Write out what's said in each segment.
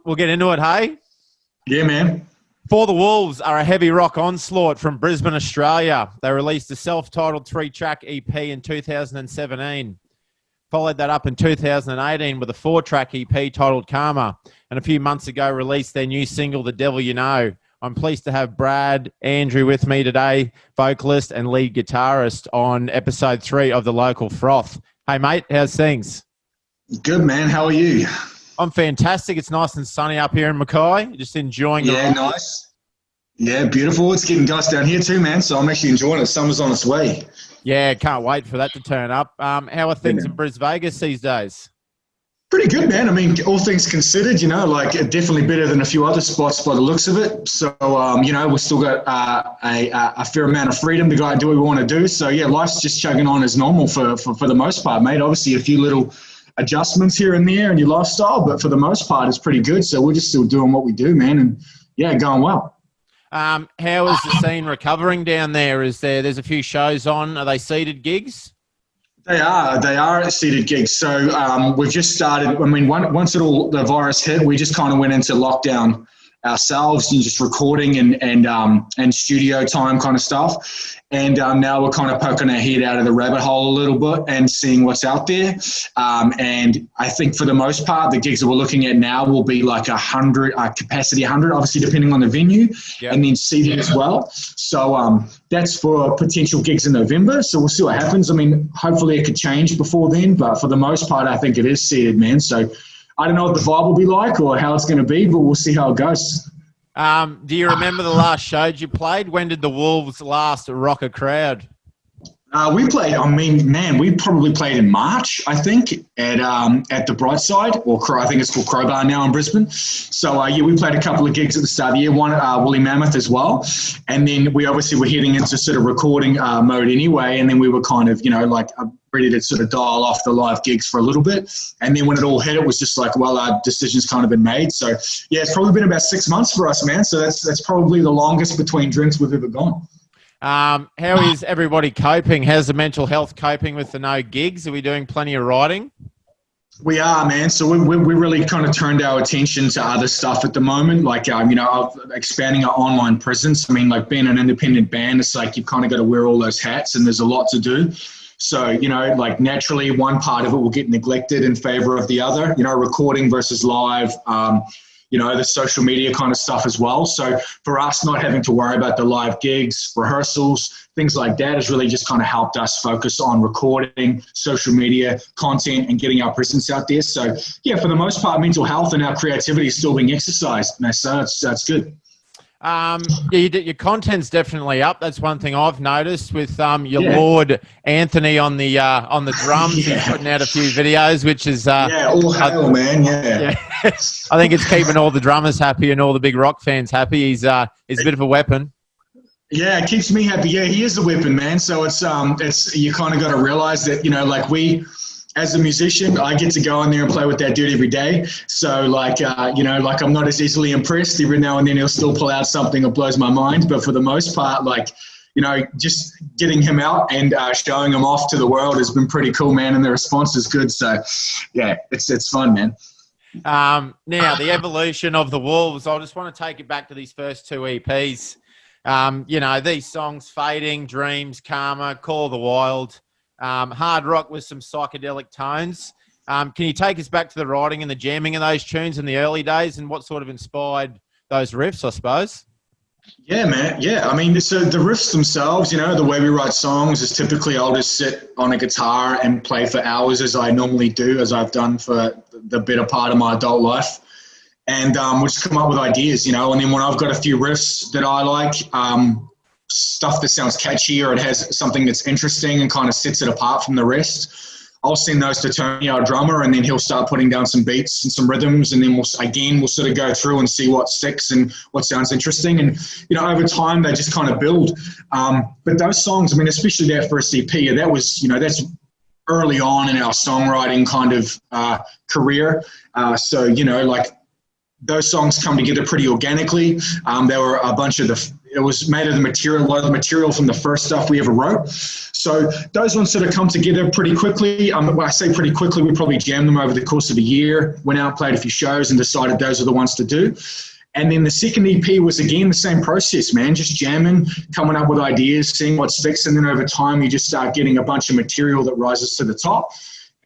We'll get into it, hey? Yeah, man. For the Wolves are a heavy rock onslaught from Brisbane, Australia. They released a self-titled 3-track EP in 2017. Followed that up in 2018 with a 4-track EP titled Karma. And a few months ago released their new single, The Devil You Know. I'm pleased to have Brad Andrew with me today, vocalist and lead guitarist on episode 3 of The Local Froth. Hey, mate, how's things? Good, man. How are you? I'm fantastic. It's nice and sunny up here in Mackay. Just enjoying the Yeah, nice. Yeah, beautiful. It's getting gusts down here too, man. So I'm actually enjoying it. Summer's on its way. Yeah, can't wait for that to turn up. How are things in Bris Vegas these days? Pretty good, man. I mean, all things considered, like definitely better than a few other spots by the looks of it. So, we've still got a fair amount of freedom to go out and do what we want to do. So, yeah, life's just chugging on as normal for the most part, mate. Obviously, a few little adjustments here and there in your lifestyle, but for the most part, it's pretty good. So we're just still doing what we do, man, and yeah, going well. How is the scene recovering down there? There's a few shows on. Are they seated gigs? They are seated gigs. So we've just started. I mean, once the virus hit, we just kind of went into lockdown ourselves and just recording and studio time kind of stuff. And now we're kind of poking our head out of the rabbit hole a little bit and seeing what's out there. And I think for the most part, the gigs that we're looking at now will be like 100, capacity 100, obviously depending on the venue, and then seating as well. So that's for potential gigs in November. So we'll see what happens. I mean, hopefully it could change before then, but for the most part, I think it is seated, man. So I don't know what the vibe will be like or how it's going to be, but we'll see how it goes. Do you remember the last shows you played? When did the Wolves last rock a crowd? We probably played in March, I think, at the Brightside, or I think it's called Crowbar now in Brisbane. So, we played a couple of gigs at the start of the year, one at Woolly Mammoth as well. And then we obviously were heading into sort of recording mode anyway, and then we were kind of, ready to sort of dial off the live gigs for a little bit. And then when it all hit, it was just like, well, our decision's kind of been made. So, yeah, it's probably been about 6 months for us, man. So that's probably the longest between drinks we've ever gone. How is everybody coping? How's the mental health coping with the no gigs? Are we doing plenty of writing? We are, man. So we really kind of turned our attention to other stuff at the moment, like, expanding our online presence. I mean, like being an independent band, it's like you've kind of got to wear all those hats and there's a lot to do. So, like naturally one part of it will get neglected in favor of the other, recording versus live, the social media kind of stuff as well. So for us, not having to worry about the live gigs, rehearsals, things like that has really just kind of helped us focus on recording, social media, content, and getting our presence out there. So, yeah, for the most part, mental health and our creativity is still being exercised. So that's good. Your content's definitely up. That's one thing I've noticed with your Lord Anthony on the drums. He's putting out a few videos, which is all hail, man. Yeah. I think it's keeping all the drummers happy and all the big rock fans happy. He's a bit of a weapon. Yeah, it keeps me happy. Yeah, he is a weapon, man. So it's you kind of got to realize that like we. As a musician, I get to go in there and play with that dude every day. So, I'm not as easily impressed. Every now and then he'll still pull out something that blows my mind. But for the most part, just getting him out and showing him off to the world has been pretty cool, man. And the response is good. So, yeah, it's fun, man. Now, the evolution of the Wolves, I just want to take it back to these first 2 EPs. These songs, Fading, Dreams, Karma, Call of the Wild, hard rock with some psychedelic tones. Can you take us back to the writing and the jamming of those tunes in the early days and what sort of inspired those riffs, I suppose? Yeah, man. Yeah. I mean, so the riffs themselves, the way we write songs is typically I'll just sit on a guitar and play for hours as I normally do, as I've done for the better part of my adult life. And we'll just come up with ideas, and then when I've got a few riffs that I like, stuff that sounds catchy or it has something that's interesting and kind of sets it apart from the rest, I'll send those to Tony, our drummer, and then he'll start putting down some beats and some rhythms, and then we'll sort of go through and see what sticks and what sounds interesting. And, over time, they just kind of build. But those songs, I mean, especially that first EP, that was, that's early on in our songwriting kind of career. So, those songs come together pretty organically. There were a bunch of it was made of the material, a lot of the material from the first stuff we ever wrote. So those ones sort of come together pretty quickly. When I say pretty quickly, we probably jammed them over the course of a year, went out, played a few shows, and decided those are the ones to do. And then the second EP was, again, the same process, man, just jamming, coming up with ideas, seeing what sticks. And then over time, you just start getting a bunch of material that rises to the top.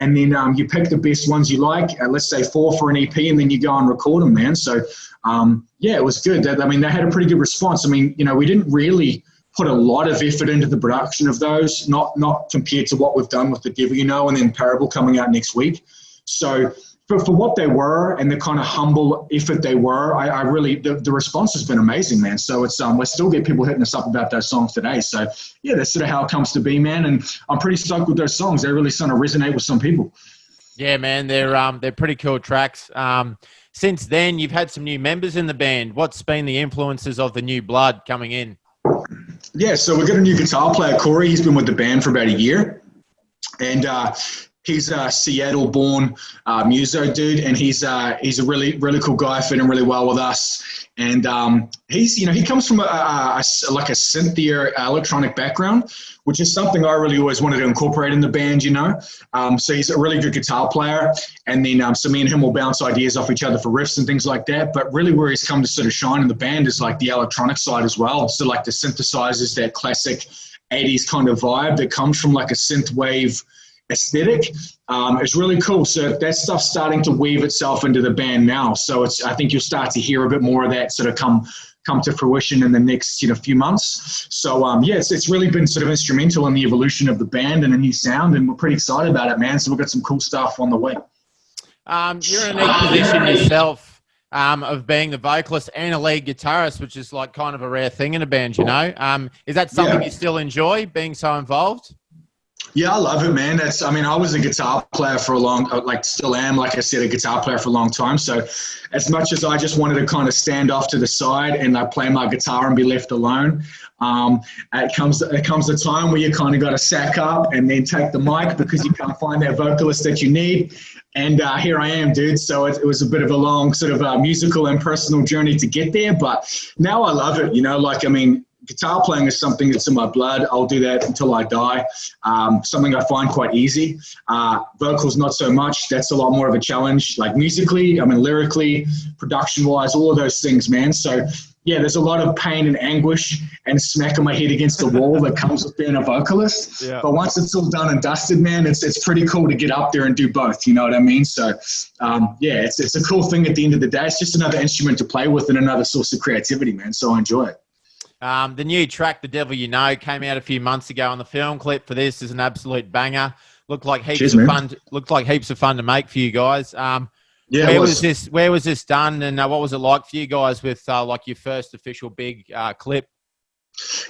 And then you pick the best ones you like, let's say 4 for an EP, and then you go and record them, man. So, yeah, it was good. I mean, they had a pretty good response. I mean, you know, we didn't really put a lot of effort into the production of those, not compared to what we've done with The Devil You Know and then Parable coming out next week. So for what they were and the kind of humble effort they were, I really, the response has been amazing, man. So it's, we still get people hitting us up about those songs today. So yeah, that's sort of how it comes to be, man. And I'm pretty stoked with those songs. They really sort of resonate with some people. Yeah, man, they're pretty cool tracks. Since then, you've had some new members in the band. What's been the influences of the new blood coming in? Yeah, so we've got a new guitar player, Corey. He's been with the band for about a year. And he's a Seattle-born muso dude, and he's a really, really cool guy, fitting really well with us. And he's, you know, he comes from like a Cynthia electronic background, which is something I really always wanted to incorporate in the band, you know. So he's a really good guitar player, and then so me and him will bounce ideas off each other for riffs and things like that. But really, where he's come to sort of shine in the band is like the electronic side as well. So like the synthesizers, that classic 80s kind of vibe that comes from like a synth wave aesthetic. It's really cool. So that stuff's starting to weave itself into the band now. So I think you'll start to hear a bit more of that sort of come to fruition in the next, you know, few months. So yeah, it's really been sort of instrumental in the evolution of the band and a new sound, and we're pretty excited about it, man. So we've got some cool stuff on the way. You're in a neat position yourself of being the vocalist and a lead guitarist, which is like kind of a rare thing in a band, you know. Is that something you still enjoy, being so involved? Yeah, I love it, man. I mean, I was a guitar player for still am, like I said, a guitar player for a long time. So as much as I just wanted to kind of stand off to the side and play my guitar and be left alone, it comes a time where you kind of got to sack up and then take the mic because you can't find that vocalist that you need. And here I am, dude. So it was a bit of a long sort of musical and personal journey to get there. But now I love it, you know, like, I mean, guitar playing is something that's in my blood. I'll do that until I die. Something I find quite easy. Vocals, not so much. That's a lot more of a challenge. Like musically, I mean, lyrically, production-wise, all of those things, man. So yeah, there's a lot of pain and anguish and smacking my head against the wall that comes with being a vocalist. Yeah. But once it's all done and dusted, man, it's pretty cool to get up there and do both. You know what I mean? So yeah, it's a cool thing at the end of the day. It's just another instrument to play with and another source of creativity, man. So I enjoy it. The new track, The Devil You Know, came out a few months ago, and the film clip for this is an absolute banger. Looked like heaps of fun. Looked like heaps of fun to make for you guys. Yeah, where was this done, and what was it like for you guys with like your first official big clip?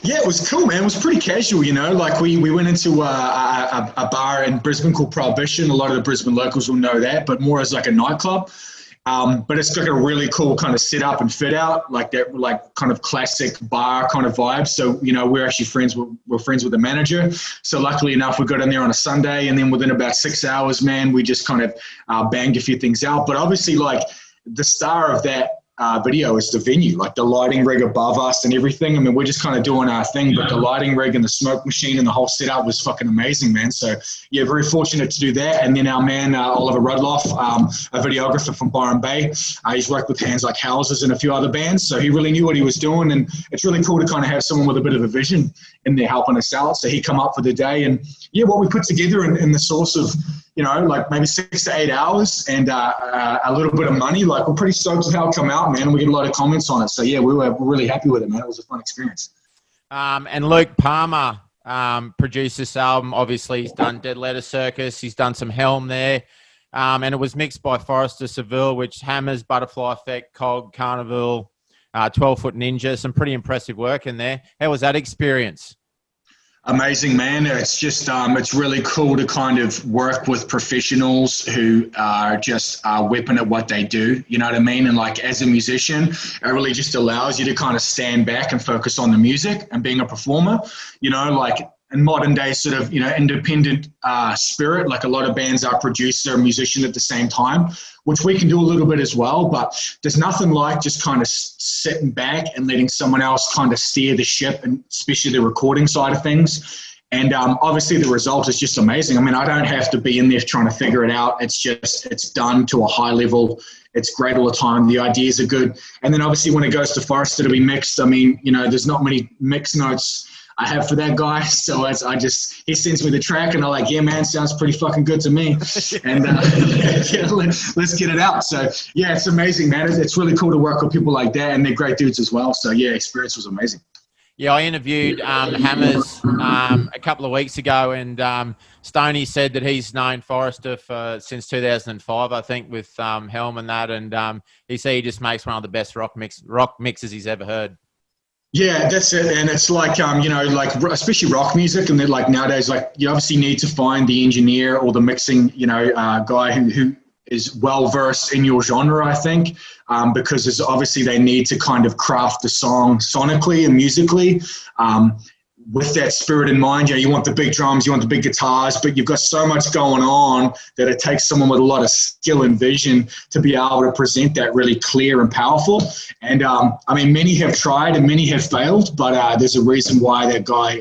Yeah, it was cool, man. It was pretty casual, you know. Like we went into a bar in Brisbane called Prohibition. A lot of the Brisbane locals will know that, but more as like a nightclub. But it's got a really cool kind of sit up and fit out, like that, like kind of classic bar kind of vibe. So, you know, we're actually we're friends with the manager. So luckily enough, we got in there on a Sunday, and then within about 6 hours, man, we just kind of banged a few things out. But obviously, like, the star of that video is the venue, like the lighting rig above us and everything. I mean, we're just kind of doing our thing, but the lighting rig and the smoke machine and the whole setup was fucking amazing, man. So yeah, very fortunate to do that. And then our man, Oliver Rudloff, a videographer from Byron Bay, he's worked with Hands Like Houses and a few other bands. So he really knew what he was doing. And it's really cool to kind of have someone with a bit of a vision in there helping us out. So he come up for the day, and yeah, what we put together in the source of, you know, like maybe 6 to 8 hours and a little bit of money. Like, we're pretty stoked with how it come out, man. And we get a lot of comments on it. So yeah, we're really happy with it, man. It was a fun experience. And Luke Palmer produced this album. Obviously, he's done Dead Letter Circus. He's done some Helm there. And it was mixed by Forrester Seville, which hammers Butterfly Effect, Cog, Carnival, 12-Foot Ninja. Some pretty impressive work in there. How was that experience? Amazing, man. It's just, it's really cool to kind of work with professionals who are just whipping at what they do. You know what I mean? And like, as a musician, it really just allows you to kind of stand back and focus on the music and being a performer. You know, like, and modern day sort of, independent spirit. Like a lot of bands are producer and musician at the same time, which we can do a little bit as well. But there's nothing like just kind of sitting back and letting someone else kind of steer the ship, and especially the recording side of things. And obviously the result is just amazing. I mean, I don't have to be in there trying to figure it out. It's done to a high level. It's great all the time. The ideas are good. And then obviously when it goes to Forrester to be mixed, I mean, there's not many mix notes I have for that guy. So he sends me the track and I'm like, yeah, man, sounds pretty fucking good to me. And let's get it out. So yeah, it's amazing, man. It's really cool to work with people like that, and they're great dudes as well. So yeah, experience was amazing. Yeah, I interviewed Hammers a couple of weeks ago, and Stoney said that he's known Forrester since 2005, I think, with Helm and that, and he said he just makes one of the best rock mixes he's ever heard. Yeah, that's it. And it's like, especially rock music, and then like nowadays, like you obviously need to find the engineer or the mixing, guy who is well versed in your genre, I think, because obviously they need to kind of craft the song sonically and musically with that spirit in mind. You want the big drums, you want the big guitars, but you've got so much going on that it takes someone with a lot of skill and vision to be able to present that really clear and powerful. And I mean, many have tried and many have failed, but there's a reason why that guy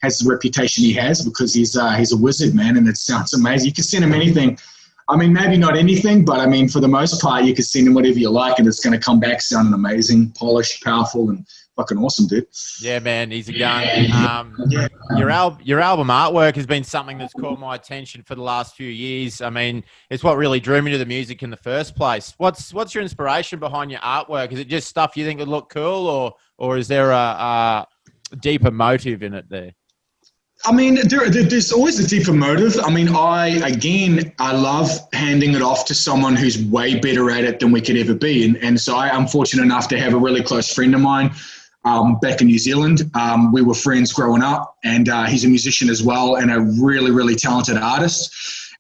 has the reputation he has, because he's a wizard, man, and it sounds amazing. You can send him anything. I mean, maybe not anything, but I mean, for the most part, you can send him whatever you like, and it's going to come back sounding amazing, polished, powerful, and fucking awesome, dude. Yeah, man, he's a gun. Your album artwork has been something that's caught my attention for the last few years. I mean, it's what really drew me to the music in the first place. What's your inspiration behind your artwork? Is it just stuff you think would look cool, or is there a deeper motive in it there? I mean, there's always a deeper motive. I mean, I love handing it off to someone who's way better at it than we could ever be. And so I'm fortunate enough to have a really close friend of mine back in New Zealand. We were friends growing up, and he's a musician as well, and a really, really talented artist.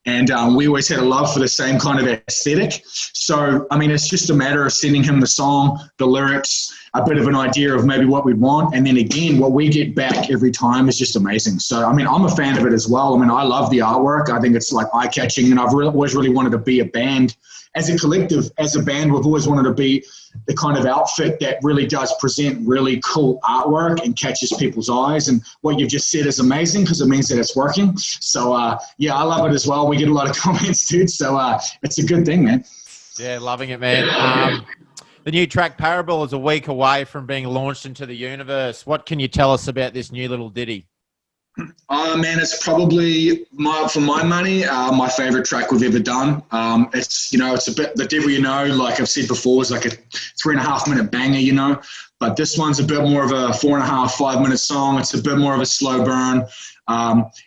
And we always had a love for the same kind of aesthetic. So, I mean, it's just a matter of sending him the song, the lyrics, a bit of an idea of maybe what we'd want. And then again, what we get back every time is just amazing. So, I mean, I'm a fan of it as well. I mean, I love the artwork. I think it's like eye-catching, and I've always really wanted to be a band. As a collective, as a band, we've always wanted to be the kind of outfit that really does present really cool artwork and catches people's eyes. And what you've just said is amazing, because it means that it's working. So, yeah, I love it as well. We get a lot of comments, dude. So it's a good thing, man. Yeah, loving it, man. The new track Parable is a week away from being launched into the universe. What can you tell us about this new little ditty? Man, it's probably for my money, my favorite track we've ever done. It's a bit, The Devil You Know, like I've said before, is like a 3.5 minute banger, but this one's a bit more of a 4.5, 5 minute song. It's a bit more of a slow burn.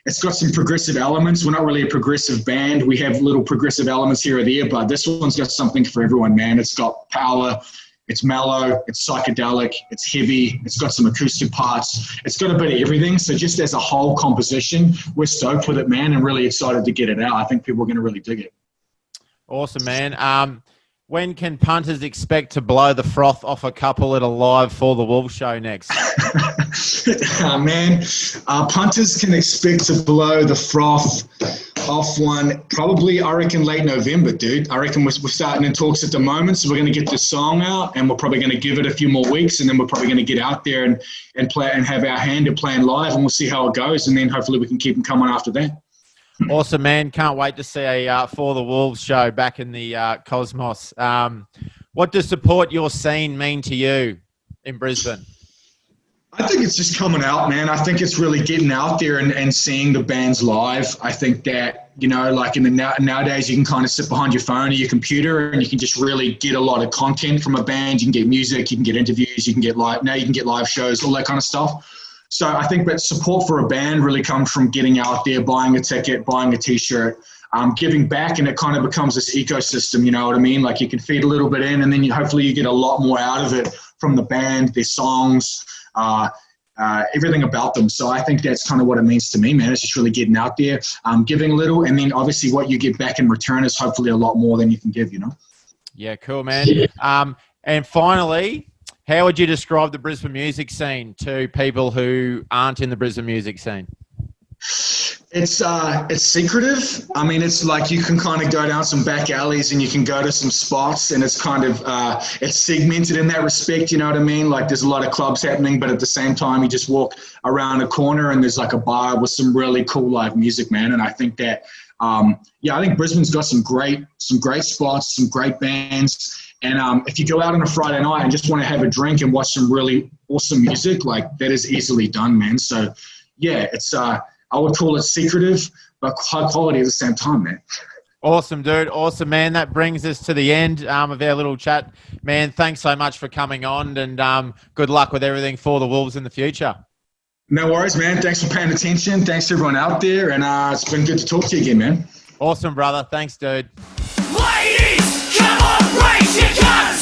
It's got some progressive elements. We're not really a progressive band. We have little progressive elements here or there, but this one's got something for everyone, man. It's got power. It's mellow, it's psychedelic, it's heavy, it's got some acoustic parts, it's got a bit of everything. So just as a whole composition, we're stoked with it, man, and really excited to get it out. I think people are going to really dig it. Awesome, man. When can punters expect to blow the froth off a couple at a live For the Wolves show next? Man, punters can expect to blow the froth off one probably, I reckon, late November, dude. I reckon we're starting in talks at the moment, so we're going to get this song out, and we're probably going to give it a few more weeks, and then we're probably going to get out there and play and have our hand at playing live, and we'll see how it goes, and then hopefully we can keep them coming after that. Awesome, man. Can't wait to see a For the Wolves show back in the Cosmos. What does support your scene mean to you in Brisbane? I think it's just coming out, man. I think it's really getting out there and seeing the bands live. I think that, like nowadays you can kind of sit behind your phone or your computer and you can just really get a lot of content from a band. You can get music, you can get interviews, you can get live shows, all that kind of stuff. So I think that support for a band really comes from getting out there, buying a ticket, buying a T-shirt, giving back, and it kind of becomes this ecosystem, you know what I mean? Like you can feed a little bit in, and then hopefully you get a lot more out of it from the band, their songs, everything about them. So I think that's kind of what it means to me, man. It's just really getting out there, giving a little, and then obviously what you get back in return is hopefully a lot more than you can give, Yeah, cool, man. And finally, How would you describe the Brisbane music scene to people who aren't in the Brisbane music scene? It's secretive. I mean, it's like you can kind of go down some back alleys and you can go to some spots, and it's kind of it's segmented in that respect. You know what I mean? Like there's a lot of clubs happening, but at the same time, you just walk around a corner and there's like a bar with some really cool live music, man. And I think that I think Brisbane's got some great spots, some great bands. And if you go out on a Friday night and just want to have a drink and watch some really awesome music, like that is easily done, man. So yeah, it's I would call it secretive, but high quality at the same time, man. Awesome, dude. Awesome, man. That brings us to the end of our little chat. Man, thanks so much for coming on, and good luck with everything for the Wolves in the future. No worries, man. Thanks for paying attention. Thanks to everyone out there, and it's been good to talk to you again, man. Awesome, brother. Thanks, dude. Ladies, come on, raise your guns.